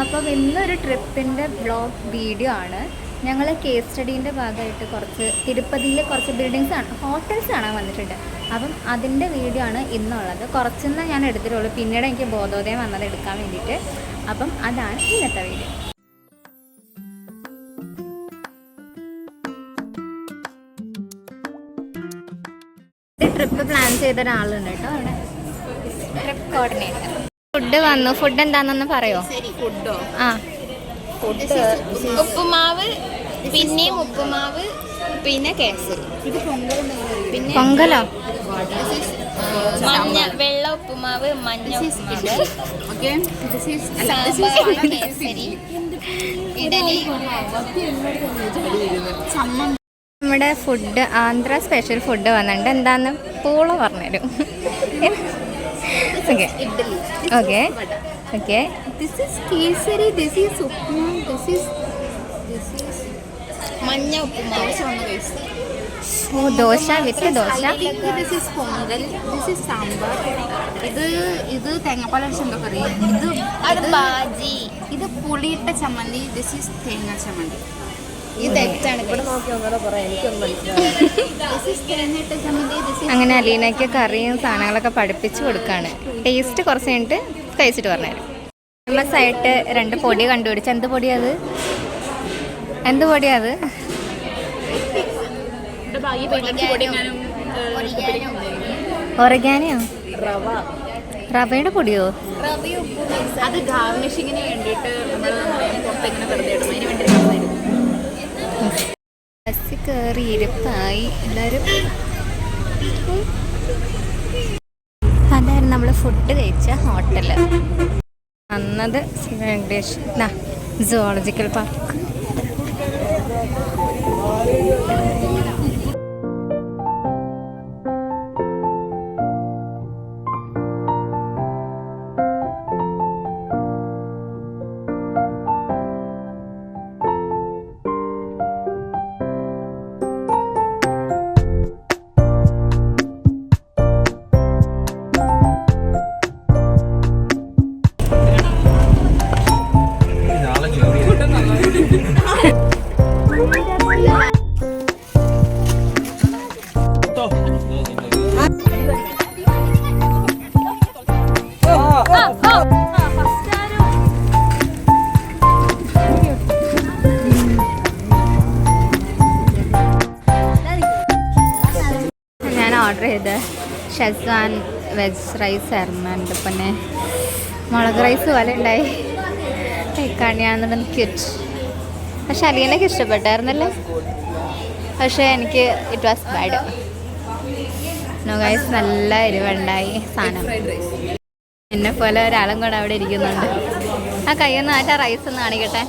അപ്പം ഇന്നൊരു ട്രിപ്പിൻ്റെ blog video ആണ്. ഞങ്ങൾ കേസ് സ്റ്റഡീൻ്റെ ഭാഗമായിട്ട് കുറച്ച് തിരുപ്പതിയിൽ കുറച്ച് ബിൽഡിങ്സ് ആണ്, ഹോട്ടൽസ് കാണാൻ വന്നിട്ടുണ്ട്. അപ്പം അതിൻ്റെ വീഡിയോ ആണ് ഇന്നുള്ളത്. കുറച്ചൊന്നും ഞാൻ എടുത്തിട്ടുള്ളൂ, പിന്നീട് എനിക്ക് ബോധോദയം വന്നത് എടുക്കാൻ വേണ്ടിയിട്ട്. അപ്പം അതാണ് ഇന്നത്തെ വീഡിയോ. ട്രിപ്പ് പ്ലാൻ ചെയ്ത ഒരാളുണ്ട് കേട്ടോ അവിടെ, ട്രിപ്പ് കോർഡിനേറ്റർ. ഫുഡ് വന്നു. ഫുഡ് എന്താണെന്ന് പറയോ? ഫുഡോ? ആ, ഉപ്പുമാവ്, പിന്നെയും ഉപ്പുമാവ്, പിന്നെ കേസരി. പിന്നെ പൊങ്കലോ? മഞ്ഞ വെള്ള ഉപ്പുമാവ്, മഞ്ഞ ഉപ്പുമാവ്, കേസരി, ഇഡലി. നമ്മുടെ ഫുഡ് ആന്ധ്ര സ്പെഷ്യൽ ഫുഡ് വന്നിട്ടുണ്ട്. എന്താന്ന് പൂള പറഞ്ഞുതരും. Okay okay okay. This is Kesari, this is upma, this is മഞ്ഞ ഉപ്പുമാവ്. ഓ, ദോശ വിത്ത് dosa. This is Pongal, this is sambar. ഇത് തേങ്ങാപ്പാൽ അടിച്ചെന്തോ കറി. ഇത് ബാജി. ഇത് പുളിയിട്ട ചമ്മന്തി. This is തേങ്ങ ചമ്മന്തി. അങ്ങനെ അലീനയ്ക്ക് കറിയും സാധനങ്ങളൊക്കെ പഠിപ്പിച്ചു കൊടുക്കുകയാണ്. ടേസ്റ്റ് കുറച്ച് കഴിഞ്ഞിട്ട് കഴിച്ചിട്ട് പറഞ്ഞുതരാം. ഫേമസ് ആയിട്ട് 2 പൊടി കണ്ടുപിടിച്ച്. എന്ത് പൊടിയത്? എന്ത് പൊടിയത്? ഒറിഗാനിയോ? റവയുടെ പൊടിയോ? അത് ഗാർണിഷിങ്ങിന് വേണ്ടിയിട്ട് പുറത്തേക്ക് ബസ് കയറി ഇരിപ്പായി എല്ലാവരും. അതായിരുന്നു നമ്മൾ ഫുഡ് കഴിച്ച ഹോട്ടല്. വന്നത് വെങ്കടേഷ് സുവോളജിക്കൽ പാർക്ക്. ഓർഡർ ചെയ്ത് ഷെസ്വാൻ വെജ് റൈസ് ആയിരുന്നു. എൻ്റെ പിന്നെ മുളക് റൈസ് പോലെ ഉണ്ടായി കഴിക്കാണ്ടിയാണെന്നുണ്ട് ക്യൂറ്റ്. പക്ഷെ അലീനയ്ക്ക് ഇഷ്ടപ്പെട്ടായിരുന്നല്ലേ? പക്ഷേ എനിക്ക് it was bad. No guys, നല്ല എരിവുണ്ടായി സാധനം. എന്നെ പോലെ ഒരാളും കൂടെ അവിടെ ഇരിക്കുന്നുണ്ട്. ആ കയ്യൊന്ന് മാറ്റാ, റൈസ് ഒന്ന് കാണിക്കട്ടെ.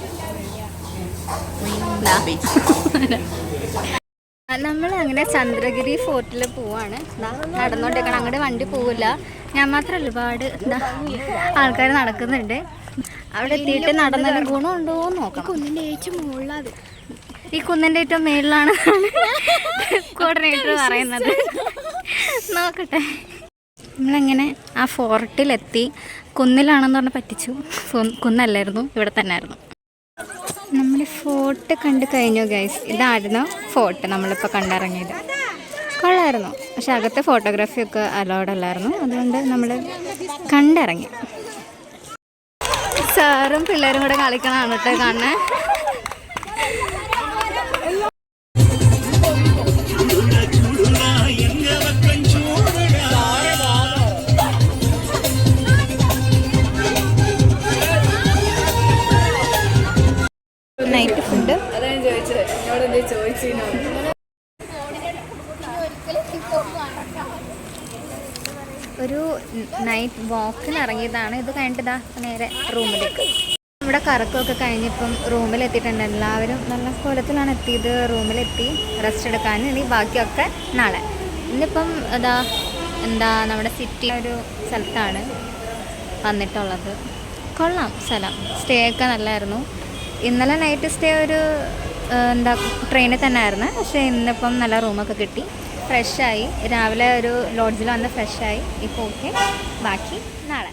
നമ്മൾ അങ്ങനെ ചന്ദ്രഗിരി ഫോർട്ടിൽ പോവാണ്. നടന്നുകൊണ്ടിരിക്കണം. അങ്ങോട്ട് വണ്ടി പോവില്ല. ഞാൻ മാത്രമല്ല, ഒരുപാട് ആൾക്കാർ നടക്കുന്നുണ്ട്. അവിടെ എത്തിയിട്ട് നടന്നാലും ഗുണമുണ്ടോ എന്ന് നോക്കാം. കുന്നിൻ്റെ ഏറ്റവും മുകളിലാണ്. ഈ കുന്നിൻ്റെ ഏറ്റവും മേളിലാണ് കോർഡിനേറ്റർ പറയുന്നത്. നോക്കട്ടെ. നമ്മളങ്ങനെ ആ ഫോർട്ടിലെത്തി. കുന്നിലാണെന്ന് പറഞ്ഞ് പറ്റിച്ചു. കുന്നല്ലായിരുന്നു, ഇവിടെ തന്നെ ആയിരുന്നു. നമ്മൾ ഫോർട്ട് കണ്ടു കഴിഞ്ഞു ഗൈസ്. ഇതായിരുന്നു ഫോർട്ട് നമ്മളിപ്പോൾ കണ്ടിറങ്ങിയത്. കൊള്ളായിരുന്നു. പക്ഷെ അകത്തെ ഫോട്ടോഗ്രാഫിയൊക്കെ അലൗഡ് അല്ലായിരുന്നു. അതുകൊണ്ട് നമ്മൾ കണ്ടിറങ്ങി. സാറും പിള്ളേരും കൂടെ കളിക്കണതാണ് കേട്ടോ കാണാൻ. നൈറ്റ് ഫുഡ് ഒരു നൈറ്റ് വാക്കിന് ഇറങ്ങിയതാണ്. ഇത് കഴിഞ്ഞിട്ട് നേരെ റൂമിലേക്ക്. നമ്മുടെ കറക്കമൊക്കെ കഴിഞ്ഞിപ്പം റൂമിലെത്തിയിട്ടുണ്ട്. എല്ലാവരും നല്ല കോലത്തിലാണ് എത്തിയത്. റൂമിലെത്തി റെസ്റ്റ് എടുക്കാൻ. ഇനി ബാക്കിയൊക്കെ നാളെ. ഇന്നിപ്പം നമ്മുടെ സിറ്റി ഒരു സ്ഥലത്താണ് വന്നിട്ടുള്ളത്. കൊള്ളാം സ്ഥലം. സ്റ്റേ ഒക്കെ നല്ലതായിരുന്നു. ഇന്നലെ നൈറ്റ് സ്റ്റേ ഒരു ട്രെയിനിൽ തന്നെ ആയിരുന്നു. പക്ഷേ ഇന്നിപ്പം നല്ല റൂമൊക്കെ കിട്ടി. ഫ്രഷായി. രാവിലെ ഒരു ലോഡ്ജിൽ വന്ന് ഫ്രഷായി. ഇപ്പോൾ ഓക്കെ. ബാക്കി നാളെ.